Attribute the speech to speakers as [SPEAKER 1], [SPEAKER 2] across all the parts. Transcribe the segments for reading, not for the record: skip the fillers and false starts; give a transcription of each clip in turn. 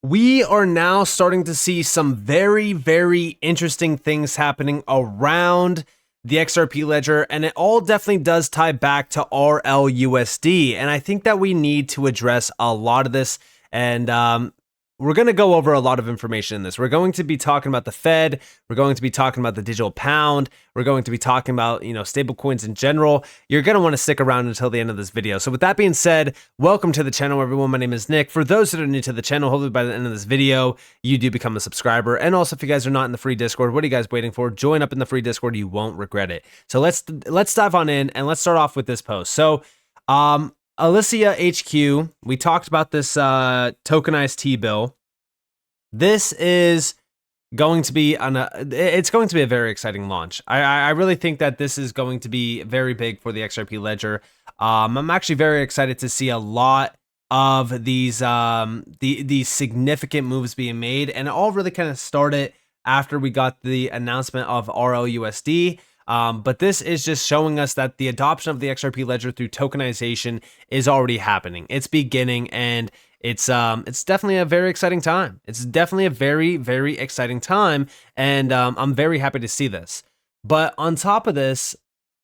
[SPEAKER 1] We are now starting to see some very, very interesting things happening around the XRP ledger, and it all definitely does tie back to RLUSD. And I think that we need to address a lot of this, and we're going to go over a lot of information in this. We're going to be talking about the Fed. We're going to be talking about the digital pound. We're going to be talking about, stablecoins in general. You're going to want to stick around until the end of this video. So with that being said, welcome to the channel, everyone. My name is Nick. For those that are new to the channel, hopefully by the end of this video, you do become a subscriber. And also, if you guys are not in the free Discord, what are you guys waiting for? Join up in the free Discord. You won't regret it. So let's dive on in, and let's start off with this post. So, Alicia HQ, we talked about this tokenized T-bill. This is going to be it's going to be a very exciting launch. I really think that this is going to be very big for the XRP ledger. I'm actually very excited to see a lot of these significant moves being made, and it all really kind of started after we got the announcement of RLUSD. But this is just showing us that the adoption of the XRP ledger through tokenization is already happening. It's beginning, and it's definitely a very exciting time. It's definitely a very, very exciting time, and I'm very happy to see this. But on top of this,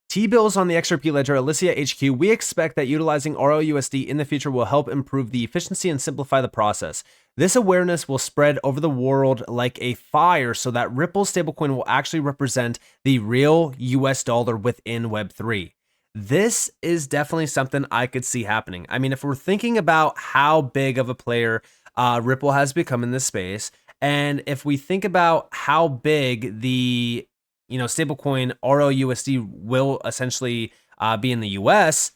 [SPEAKER 1] T-bills on the XRP ledger, Alicia HQ, we expect that utilizing RLUSD in the future will help improve the efficiency and simplify the process. This awareness will spread over the world like a fire so that Ripple stablecoin will actually represent the real US dollar within Web3. This is definitely something I could see happening. I mean, if we're thinking about how big of a player Ripple has become in this space, and if we think about how big the stablecoin RLUSD will essentially be in the US,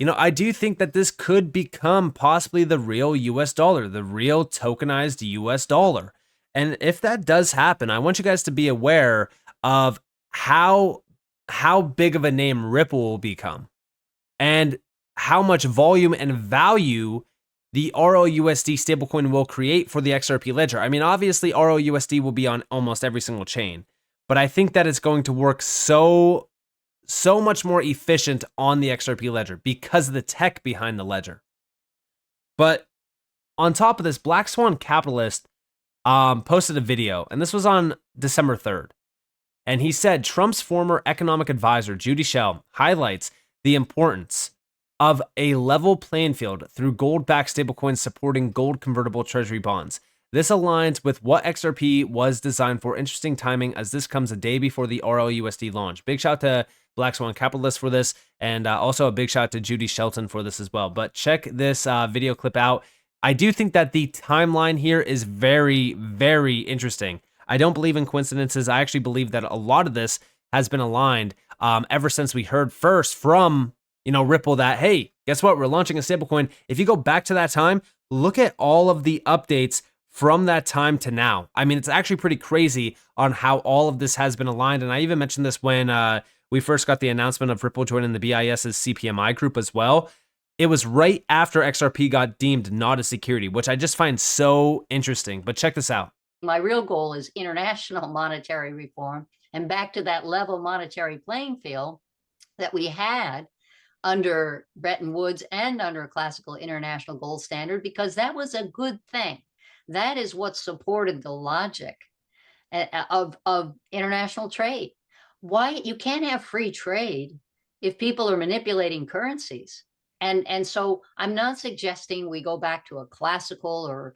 [SPEAKER 1] I do think that this could become possibly the real US dollar, the real tokenized US dollar. And if that does happen, I want you guys to be aware of how big of a name Ripple will become and how much volume and value the RLUSD stablecoin will create for the XRP ledger. I mean, obviously RLUSD will be on almost every single chain, but I think that it's going to work so much more efficient on the XRP ledger because of the tech behind the ledger. But on top of this, Black Swan Capitalist posted a video, and this was on December 3rd. And he said, Trump's former economic advisor, Judy Schell, highlights the importance of a level playing field through gold-backed stablecoins supporting gold convertible treasury bonds. This aligns with what XRP was designed for. Interesting timing as this comes a day before the RLUSD launch. Big shout to Black Swan Capitalist for this, and also a big shout to Judy Shelton for this as well. But check this video clip out. I do think that the timeline here is very, very interesting. I don't believe in coincidences. I actually believe that a lot of this has been aligned ever since we heard first from Ripple that, hey, guess what? We're launching a stablecoin. If you go back to that time, look at all of the updates from that time to now. I mean, it's actually pretty crazy on how all of this has been aligned. And I even mentioned this when we first got the announcement of Ripple joining the BIS's CPMI group as well. It was right after XRP got deemed not a security, which I just find so interesting. But check this out.
[SPEAKER 2] My real goal is international monetary reform and back to that level monetary playing field that we had under Bretton Woods and under classical international gold standard, because that was a good thing. That is what supported the logic of international trade. Why you can't have free trade if people are manipulating currencies. And so I'm not suggesting we go back to a classical or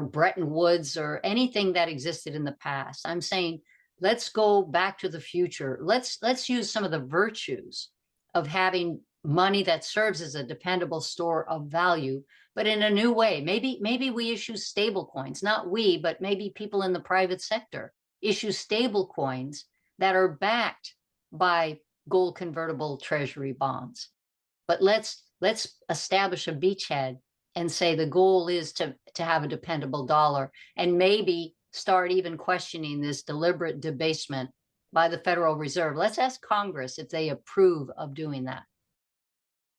[SPEAKER 2] Bretton Woods or anything that existed in the past. I'm saying let's go back to the future. Let's use some of the virtues of having money that serves as a dependable store of value, but in a new way. Maybe we issue stable coins, not we, but maybe people in the private sector issue stable coins that are backed by gold convertible treasury bonds. But let's establish a beachhead and say the goal is to have a dependable dollar, and maybe start even questioning this deliberate debasement by the Federal Reserve. Let's ask Congress if they approve of doing that.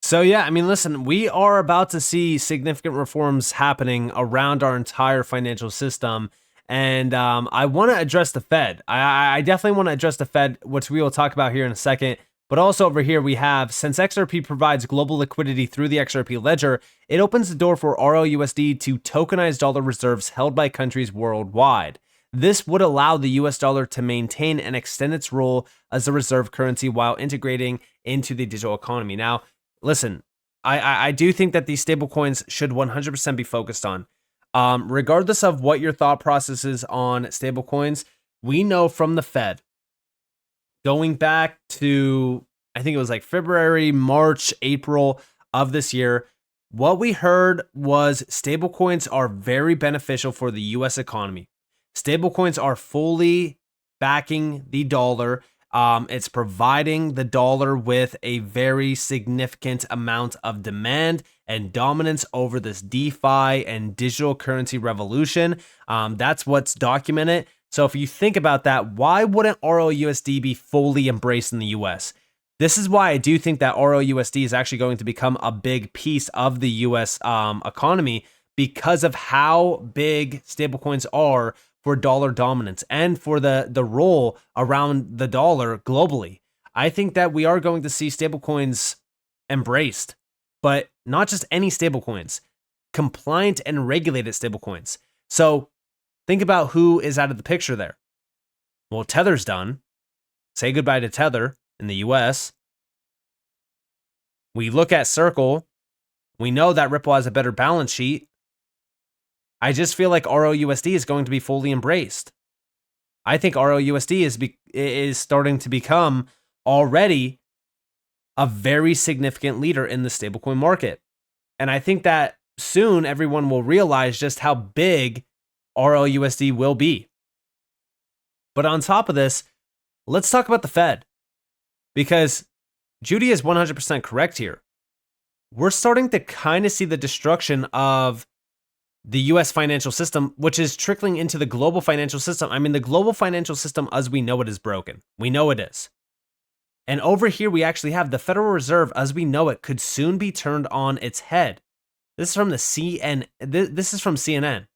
[SPEAKER 1] So yeah, I mean, listen, we are about to see significant reforms happening around our entire financial system. And I want to address the Fed. I definitely want to address the Fed, which we will talk about here in a second. But also over here, we have, since XRP provides global liquidity through the XRP ledger, it opens the door for RLUSD to tokenize dollar reserves held by countries worldwide. This would allow the US dollar to maintain and extend its role as a reserve currency while integrating into the digital economy. Now, listen, I do think that these stablecoins should 100% be focused on. Regardless of what your thought process is on stablecoins, we know from the Fed, going back to, I think it was like February, March, April of this year, what we heard was stablecoins are very beneficial for the US economy. Stablecoins are fully backing the dollar. It's providing the dollar with a very significant amount of demand and dominance over this DeFi and digital currency revolution. That's what's documented. So if you think about that, why wouldn't RLUSD be fully embraced in the US? This is why I do think that RLUSD is actually going to become a big piece of the US economy, because of how big stablecoins are for dollar dominance and for the role around the dollar globally. I think that we are going to see stablecoins embraced, but not just any stablecoins, compliant and regulated stablecoins. So think about who is out of the picture there. Well, Tether's done. Say goodbye to Tether in the US. We look at Circle. We know that Ripple has a better balance sheet. I just feel like RLUSD is going to be fully embraced. I think RLUSD is starting to become already a very significant leader in the stablecoin market. And I think that soon everyone will realize just how big RLUSD will be. But on top of this, let's talk about the Fed, because Judy is 100% correct here. We're starting to kind of see the destruction of the US financial system, which is trickling into the global financial system. I mean, the global financial system as we know it is broken. We know it is. And over here, we actually have the Federal Reserve as we know it could soon be turned on its head. This is from This is from CNN.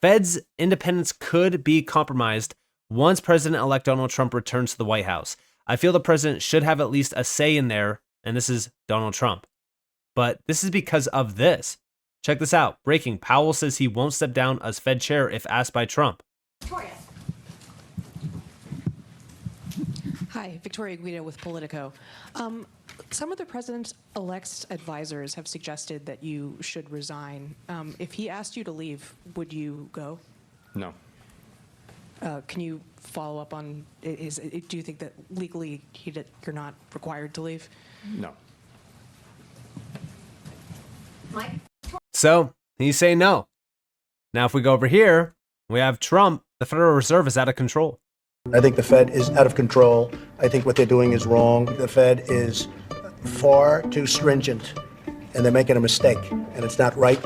[SPEAKER 1] Fed's independence could be compromised once President-elect Donald Trump returns to the White House. I feel the president should have at least a say in there, and this is Donald Trump. But this is because of this. Check this out. Breaking. Powell says he won't step down as Fed chair if asked by Trump.
[SPEAKER 3] Victoria. Hi, Victoria Guido with Politico. Some of the president-elect's advisors have suggested that you should resign. If he asked you to leave, would you go?
[SPEAKER 4] No.
[SPEAKER 3] Can you follow up on, do you think that legally you're not required to leave?
[SPEAKER 4] No.
[SPEAKER 2] Mike?
[SPEAKER 1] So he's saying no. Now, if we go over here, we have Trump. The Federal Reserve is out of control.
[SPEAKER 5] I think the Fed is out of control. I think what they're doing is wrong. The Fed is far too stringent, and they're making a mistake, and it's not right.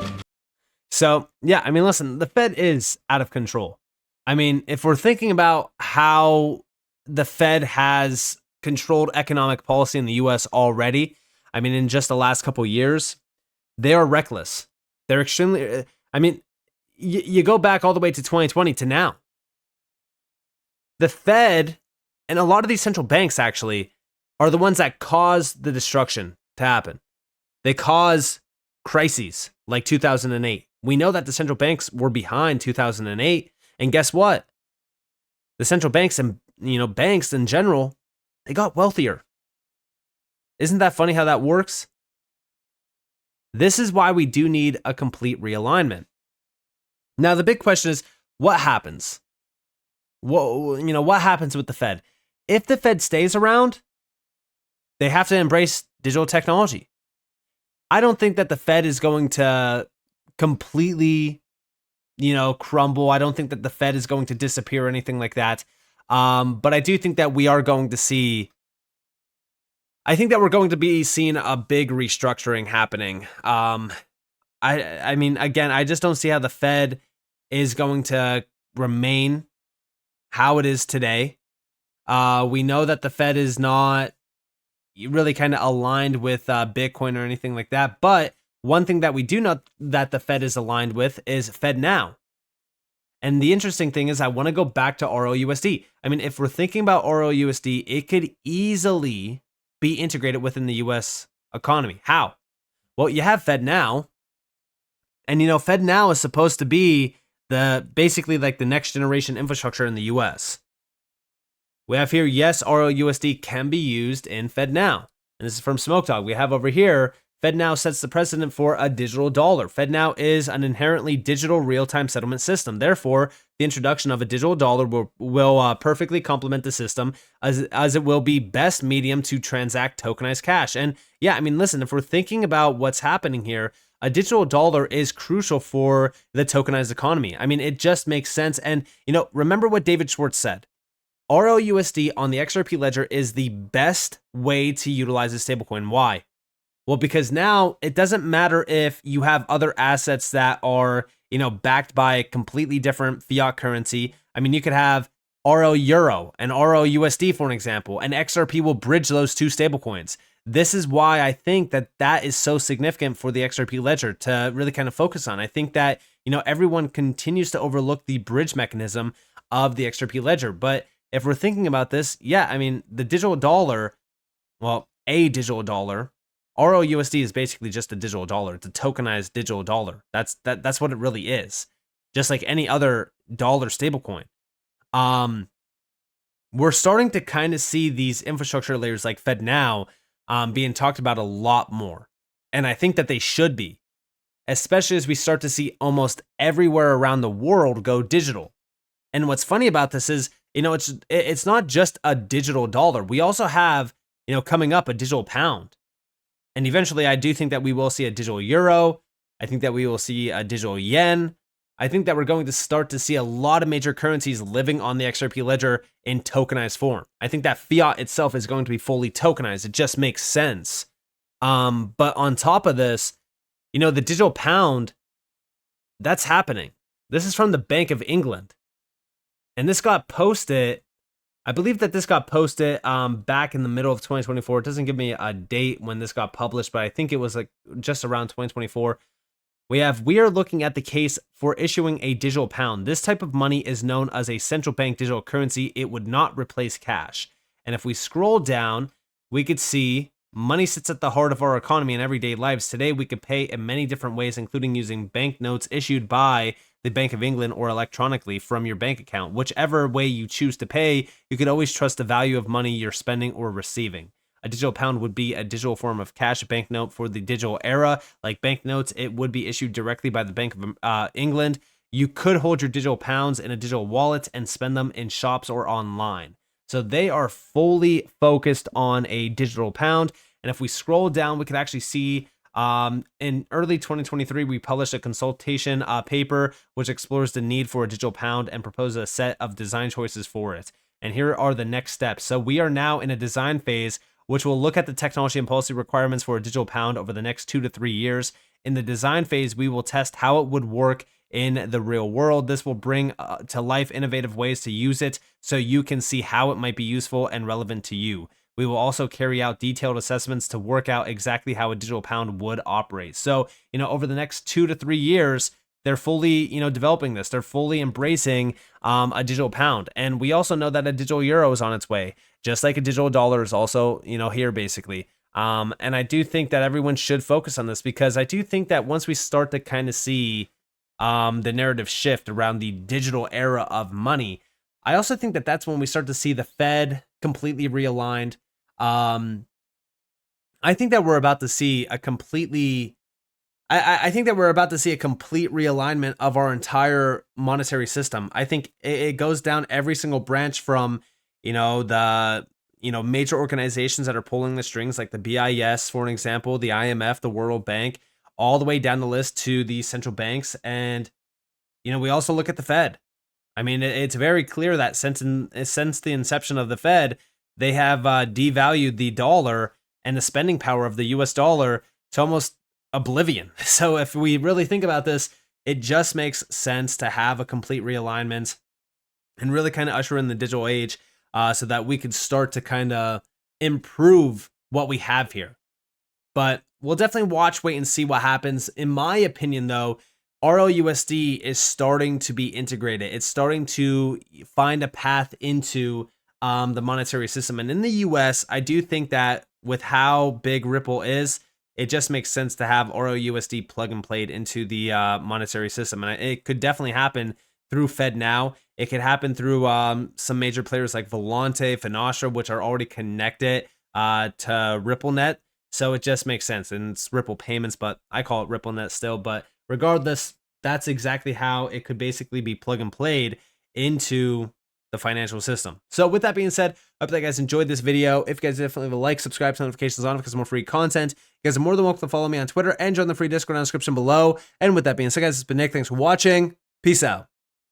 [SPEAKER 1] So, yeah, I mean, listen, the Fed is out of control. I mean, if we're thinking about how the Fed has controlled economic policy in the US already, I mean, in just the last couple of years, they are reckless. They're extremely, I mean, you go back all the way to 2020 to now. The Fed and a lot of these central banks actually are the ones that cause the destruction to happen. They cause crises like 2008. We know that the central banks were behind 2008. And guess what? The central banks and, banks in general, they got wealthier. Isn't that funny how that works? This is why we do need a complete realignment. Now, the big question is, what happens? What happens with the Fed? If the Fed stays around, they have to embrace digital technology. I don't think that the Fed is going to completely, crumble. I don't think that the Fed is going to disappear or anything like that. But I do think that we are going to see, I think that we're going to be seeing a big restructuring happening. I mean, again, I just don't see how the Fed is going to remain how it is today. We know that the Fed is not really kind of aligned with Bitcoin or anything like that. But one thing that we do know that the Fed is aligned with is Fed Now. And the interesting thing is I want to go back to RLUSD. I mean, if we're thinking about RLUSD, it could easily be integrated within the US economy. How? Well, you have FedNow, and FedNow is supposed to be basically like the next generation infrastructure in the US. We have here, yes, ROUSD can be used in FedNow. And this is from Smoke Dog. We have over here, FedNow sets the precedent for a digital dollar. FedNow is an inherently digital real-time settlement system. Therefore, the introduction of a digital dollar will perfectly complement the system as it will be best medium to transact tokenized cash. And yeah, I mean, listen, if we're thinking about what's happening here, a digital dollar is crucial for the tokenized economy. I mean, it just makes sense. And, remember what David Schwartz said. ROUSD on the XRP ledger is the best way to utilize a stablecoin. Why? Well, because now it doesn't matter if you have other assets that are, backed by a completely different fiat currency. I mean, you could have RO Euro and ROUSD, for an example, and XRP will bridge those two stablecoins. This is why I think that is so significant for the XRP ledger to really kind of focus on. I think that, everyone continues to overlook the bridge mechanism of the XRP ledger. But if we're thinking about this, yeah, I mean, the digital dollar, well, a digital dollar, ROUSD is basically just a digital dollar. It's a tokenized digital dollar. That's what it really is. Just like any other dollar stablecoin. We're starting to kind of see these infrastructure layers like FedNow being talked about a lot more. And I think that they should be, especially as we start to see almost everywhere around the world go digital. And what's funny about this is, it's not just a digital dollar. We also have, coming up a digital pound. And eventually, I do think that we will see a digital euro. I think that we will see a digital yen. I think that we're going to start to see a lot of major currencies living on the XRP ledger in tokenized form. I think that fiat itself is going to be fully tokenized. It just makes sense. But on top of this, the digital pound, that's happening. This is from the Bank of England. And this got posted, I believe that this got posted back in the middle of 2024. It doesn't give me a date when this got published, but I think it was like just around 2024. We are looking at the case for issuing a digital pound. This type of money is known as a central bank digital currency. It would not replace cash. And if we scroll down, we could see money sits at the heart of our economy and everyday lives. Today, we could pay in many different ways, including using banknotes issued by the Bank of England or electronically from your bank account. Whichever way you choose to pay, you can always trust the value of money you're spending or receiving. A digital pound would be a digital form of cash banknote for the digital era. Like banknotes, it would be issued directly by the Bank of England. You could hold your digital pounds in a digital wallet and spend them in shops or online. So they are fully focused on a digital pound. And if we scroll down, we can actually see in early 2023, we published a consultation paper which explores the need for a digital pound and proposes a set of design choices for it. And here are the next steps. So we are now in a design phase which will look at the technology and policy requirements for a digital pound over the next 2 to 3 years. In the design phase, we will test how it would work in the real world. This will bring to life innovative ways to use it so you can see how it might be useful and relevant to you. We will also carry out detailed assessments to work out exactly how a digital pound would operate. So, over the next 2 to 3 years, they're fully, developing this. They're fully embracing a digital pound. And we also know that a digital euro is on its way, just like a digital dollar is also, here basically. And I do think that everyone should focus on this because I do think that once we start to kind of see the narrative shift around the digital era of money, I also think that that's when we start to see the Fed completely realigned. I think that we're about to see a completely, I think that we're about to see a complete realignment of our entire monetary system. I think it goes down every single branch from, the, major organizations that are pulling the strings like the BIS, for an example, the IMF, the World Bank, all the way down the list to the central banks. And, we also look at the Fed. I mean, it's very clear that since the inception of the Fed, they have devalued the dollar and the spending power of the US dollar to almost oblivion. So if we really think about this, it just makes sense to have a complete realignment and really kind of usher in the digital age so that we could start to kind of improve what we have here. But we'll definitely wait and see what happens. In my opinion, though, ROUSD is starting to be integrated. It's starting to find a path into the monetary system. And in the US, I do think that with how big Ripple is, it just makes sense to have ROUSD plug and played into the monetary system. And it could definitely happen through FedNow. It could happen through some major players like Volante, Finastra, which are already connected to RippleNet. So it just makes sense. And it's Ripple Payments, but I call it RippleNet still. But regardless, that's exactly how it could basically be plug and played into the financial system. So with that being said, I hope that you guys enjoyed this video. If you guys definitely leave a like, subscribe, turn notifications on because more free content. You guys are more than welcome to follow me on Twitter and join the free Discord in the description below. And with that being said, guys, it's been Nick. Thanks for watching. Peace out.